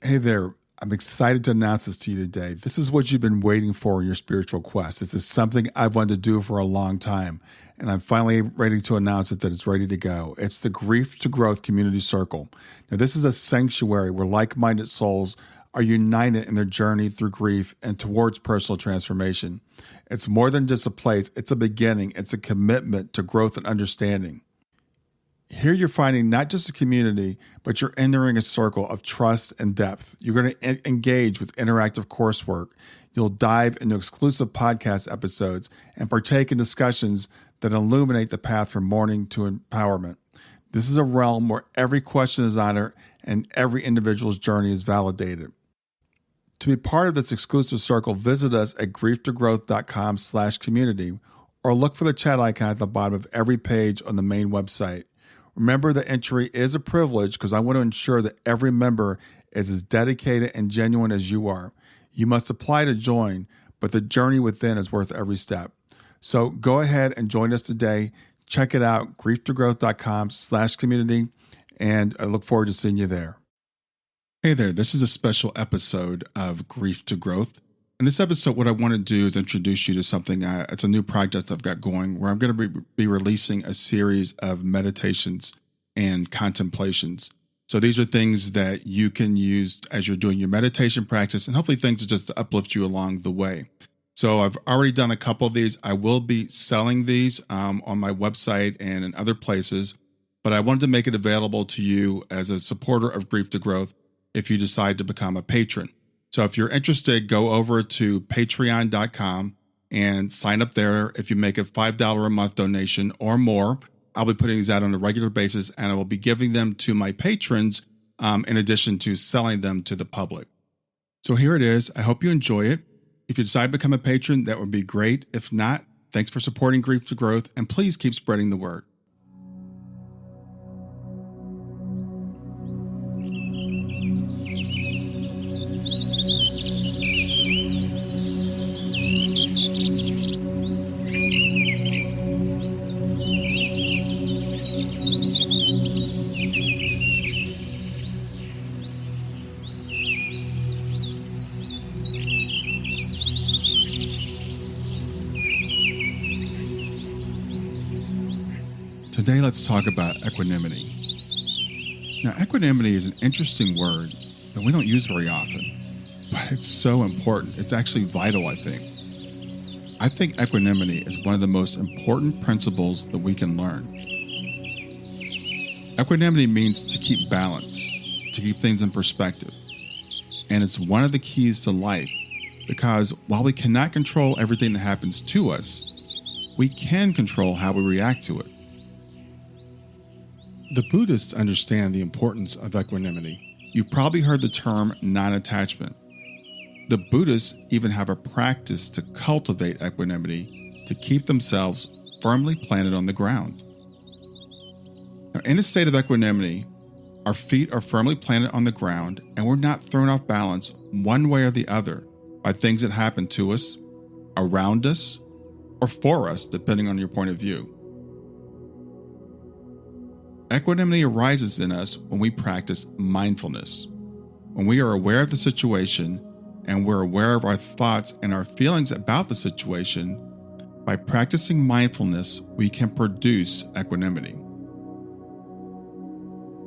Hey there. I'm excited to announce this to you today. This is what you've been waiting for in your spiritual quest. This is something I've wanted to do for a long time, and I'm finally ready to announce it that it's ready to go. It's the Grief to Growth Community Circle. Now, this is a sanctuary where like-minded souls are united in their journey through grief and towards personal transformation. It's more than just a place, it's a beginning, it's a commitment to growth and understanding. Here you're finding not just a community, but you're entering a circle of trust and depth. You're going to engage with interactive coursework. You'll dive into exclusive podcast episodes and partake in discussions that illuminate the path from mourning to empowerment. This is a realm where every question is honored and every individual's journey is validated. To be part of this exclusive circle, visit us at grieftogrowth.com/community or look for the chat icon at the bottom of every page on the main website. Remember that entry is a privilege because I want to ensure that every member is as dedicated and genuine as you are. You must apply to join, but the journey within is worth every step. So go ahead and join us today. Check it out, grieftogrowth.com/community, and I look forward to seeing you there. Hey there, this is a special episode of Grief to Growth. In this episode, what I want to do is introduce you to something. It's a new project I've got going where I'm going to be releasing a series of meditations and contemplations. So these are things that you can use as you're doing your meditation practice and hopefully things just to uplift you along the way. So I've already done a couple of these. I will be selling these on my website and in other places, but I wanted to make it available to you as a supporter of Grief to Growth if you decide to become a patron. So if you're interested, go over to patreon.com and sign up there. If you make a $5 a month donation or more, I'll be putting these out on a regular basis and I will be giving them to my patrons in addition to selling them to the public. So here it is. I hope you enjoy it. If you decide to become a patron, that would be great. If not, thanks for supporting Grief to Growth and please keep spreading the word. Today, let's talk about equanimity. Now, equanimity is an interesting word that we don't use very often, but it's so important. It's actually vital, I think. I think equanimity is one of the most important principles that we can learn. Equanimity means to keep balance, to keep things in perspective. And it's one of the keys to life because while we cannot control everything that happens to us, we can control how we react to it. The Buddhists understand the importance of equanimity. You've probably heard the term non-attachment. The Buddhists even have a practice to cultivate equanimity to keep themselves firmly planted on the ground. Now, in a state of equanimity, our feet are firmly planted on the ground and we're not thrown off balance one way or the other by things that happen to us, around us, or for us, depending on your point of view. Equanimity arises in us when we practice mindfulness, when we are aware of the situation and we're aware of our thoughts and our feelings about the situation. By practicing mindfulness, we can produce equanimity.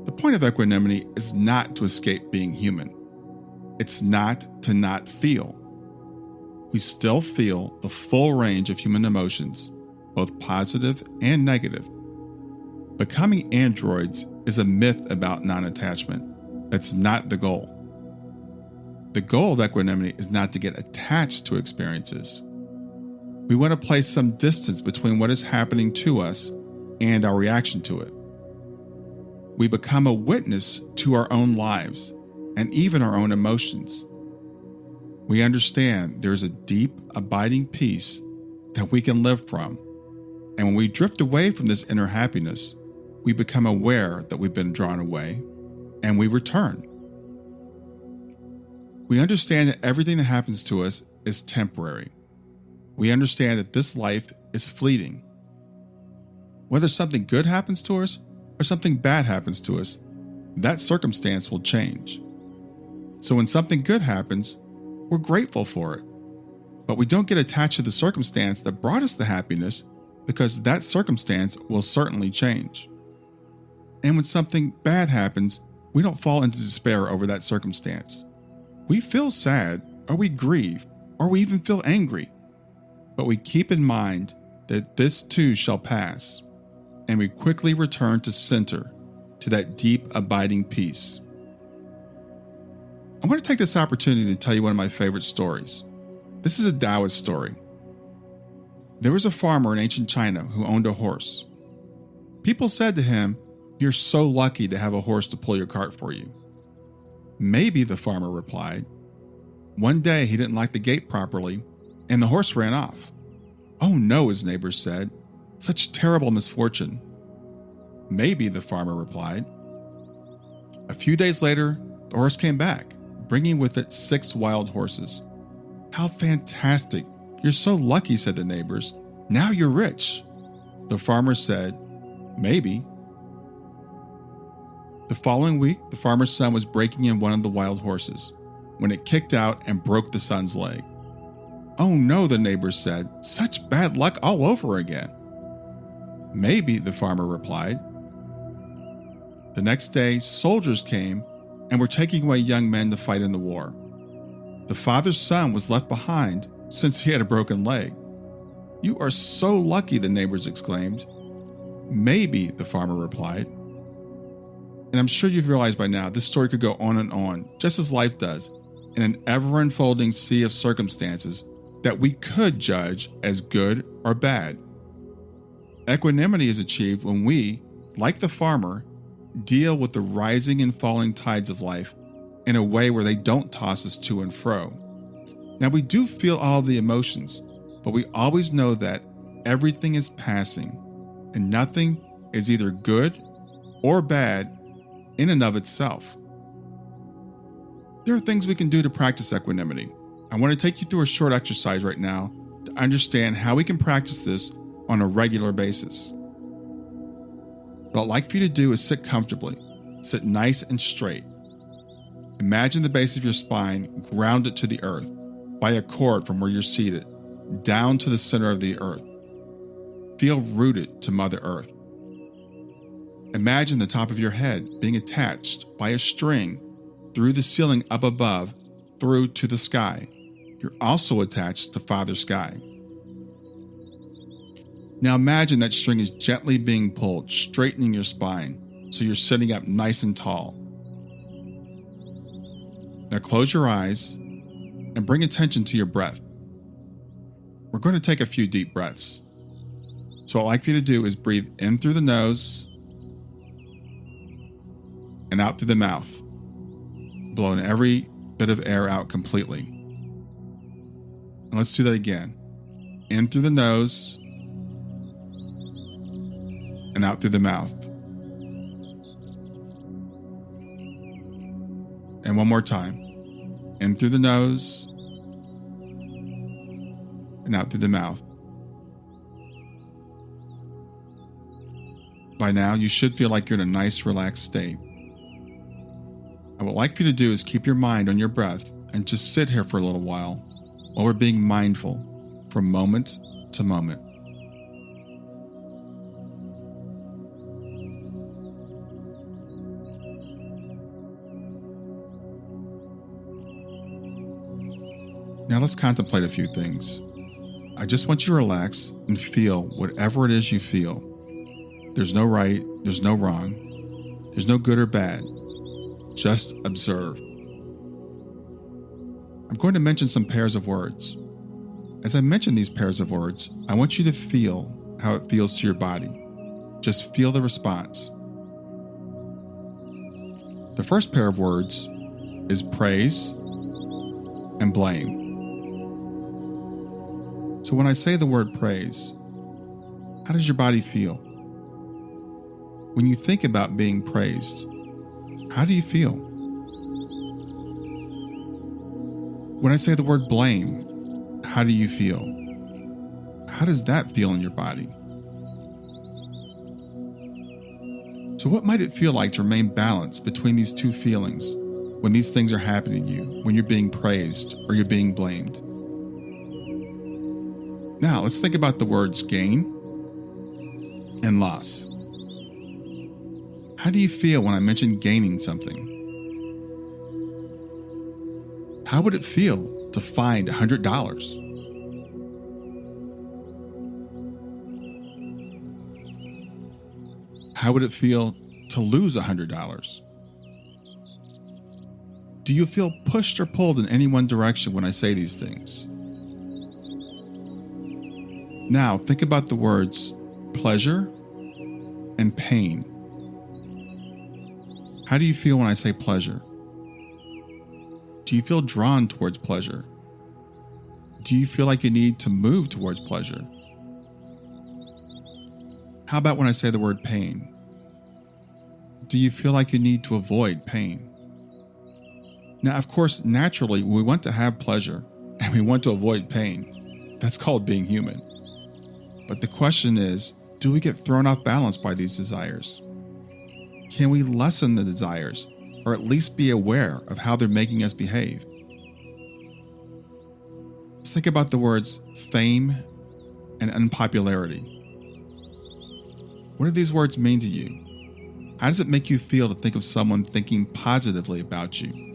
The point of equanimity is not to escape being human. It's not to not feel. We still feel the full range of human emotions, both positive and negative. Becoming androids is a myth about non-attachment. That's not the goal. The goal of equanimity is not to get attached to experiences. We want to place some distance between what is happening to us and our reaction to it. We become a witness to our own lives and even our own emotions. We understand there is a deep, abiding peace that we can live from. And when we drift away from this inner happiness, we become aware that we've been drawn away, and we return. We understand that everything that happens to us is temporary. We understand that this life is fleeting. Whether something good happens to us or something bad happens to us, that circumstance will change. So when something good happens, we're grateful for it. But we don't get attached to the circumstance that brought us the happiness, because that circumstance will certainly change. And when something bad happens, we don't fall into despair over that circumstance. We feel sad, or we grieve, or we even feel angry. But we keep in mind that this too shall pass, and we quickly return to center, to that deep, abiding peace. I'm going to take this opportunity to tell you one of my favorite stories. This is a Taoist story. There was a farmer in ancient China who owned a horse. People said to him, "You're so lucky to have a horse to pull your cart for you." "Maybe," the farmer replied. One day he didn't lock the gate properly, and the horse ran off. "Oh no," his neighbors said. "Such terrible misfortune." "Maybe," the farmer replied. A few days later, the horse came back, bringing with it 6 wild horses. "How fantastic! You're so lucky," said the neighbors. "Now you're rich." The farmer said, "Maybe." The following week, the farmer's son was breaking in one of the wild horses when it kicked out and broke the son's leg. "Oh no," the neighbors said. "Such bad luck all over again." "Maybe," the farmer replied. The next day, soldiers came and were taking away young men to fight in the war. The father's son was left behind since he had a broken leg. "You are so lucky," the neighbors exclaimed. "Maybe," the farmer replied. And I'm sure you've realized by now this story could go on, just as life does, in an ever-unfolding sea of circumstances that we could judge as good or bad. Equanimity is achieved when we, like the farmer, deal with the rising and falling tides of life in a way where they don't toss us to and fro. Now, we do feel all of the emotions, but we always know that everything is passing and nothing is either good or bad in and of itself. There are things we can do to practice equanimity. I want to take you through a short exercise right now to understand how we can practice this on a regular basis. What I'd like for you to do is sit comfortably. Sit nice and straight. Imagine the base of your spine grounded to the earth by a cord from where you're seated, down to the center of the earth. Feel rooted to Mother Earth. Imagine the top of your head being attached by a string through the ceiling up above, through to the sky. You're also attached to Father Sky. Now imagine that string is gently being pulled, straightening your spine, so you're sitting up nice and tall. Now close your eyes and bring attention to your breath. We're going to take a few deep breaths. So what I'd like for you to do is breathe in through the nose and out through the mouth, blowing every bit of air out completely. And let's do that again. In through the nose and out through the mouth. And one more time. In through the nose and out through the mouth. By now, you should feel like you're in a nice, relaxed state. And what I'd like for you to do is keep your mind on your breath and just sit here for a little while we're being mindful from moment to moment. Now let's contemplate a few things. I just want you to relax and feel whatever it is you feel. There's no right, there's no wrong, there's no good or bad. Just observe. I'm going to mention some pairs of words. As I mention these pairs of words, I want you to feel how it feels to your body. Just feel the response. The first pair of words is praise and blame. So when I say the word praise, how does your body feel? When you think about being praised, how do you feel? When I say the word blame, how do you feel? How does that feel in your body? So what might it feel like to remain balanced between these two feelings when these things are happening to you, when you're being praised or you're being blamed. Now, let's think about the words gain and loss. How do you feel when I mention gaining something? How would it feel to find $100? How would it feel to lose $100? Do you feel pushed or pulled in any one direction when I say these things? Now, think about the words pleasure and pain. How do you feel when I say pleasure? Do you feel drawn towards pleasure? Do you feel like you need to move towards pleasure? How about when I say the word pain? Do you feel like you need to avoid pain? Now, of course, naturally, we want to have pleasure and we want to avoid pain. That's called being human. But the question is, do we get thrown off balance by these desires? Can we lessen the desires, or at least be aware of how they're making us behave? Let's think about the words fame and unpopularity. What do these words mean to you? How does it make you feel to think of someone thinking positively about you?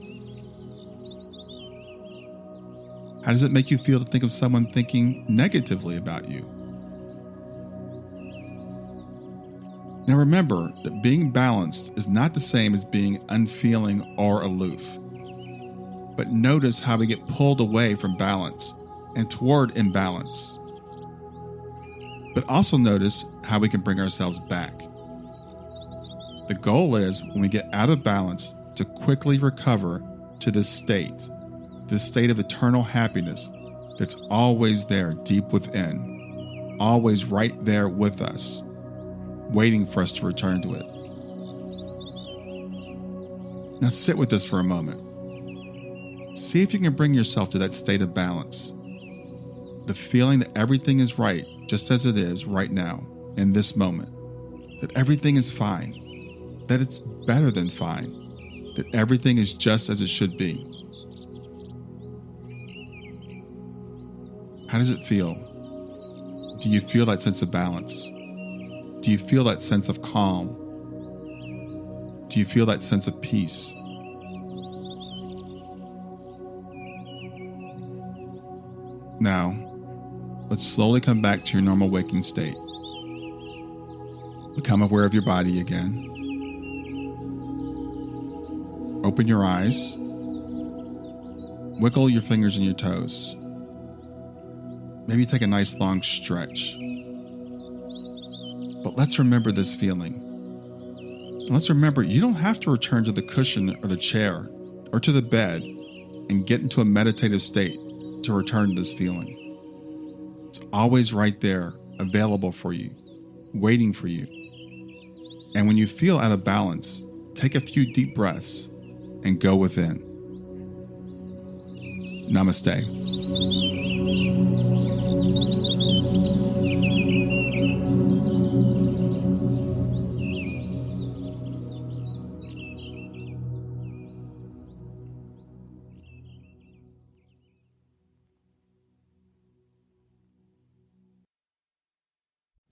How does it make you feel to think of someone thinking negatively about you? Now remember that being balanced is not the same as being unfeeling or aloof. But notice how we get pulled away from balance and toward imbalance. But also notice how we can bring ourselves back. The goal is, when we get out of balance, to quickly recover to this state of eternal happiness that's always there deep within, always right there with us, waiting for us to return to it. Now sit with this for a moment. See if you can bring yourself to that state of balance. The feeling that everything is right, just as it is right now, in this moment. That everything is fine. That it's better than fine. That everything is just as it should be. How does it feel? Do you feel that sense of balance? Do you feel that sense of calm? Do you feel that sense of peace? Now, let's slowly come back to your normal waking state. Become aware of your body again. Open your eyes. Wiggle your fingers and your toes. Maybe take a nice long stretch. But let's remember this feeling. And let's remember, you don't have to return to the cushion or the chair or to the bed and get into a meditative state to return to this feeling. It's always right there, available for you, waiting for you. And when you feel out of balance, take a few deep breaths and go within. Namaste.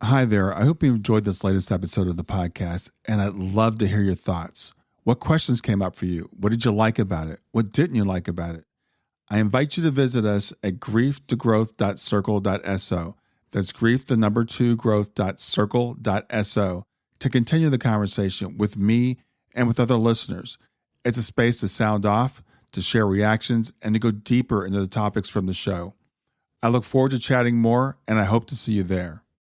Hi there. I hope you enjoyed this latest episode of the podcast, and I'd love to hear your thoughts. What questions came up for you? What did you like about it? What didn't you like about it? I invite you to visit us at grief2growth.circle.so. That's grief2growth.circle.so to continue the conversation with me and with other listeners. It's a space to sound off, to share reactions, and to go deeper into the topics from the show. I look forward to chatting more, and I hope to see you there.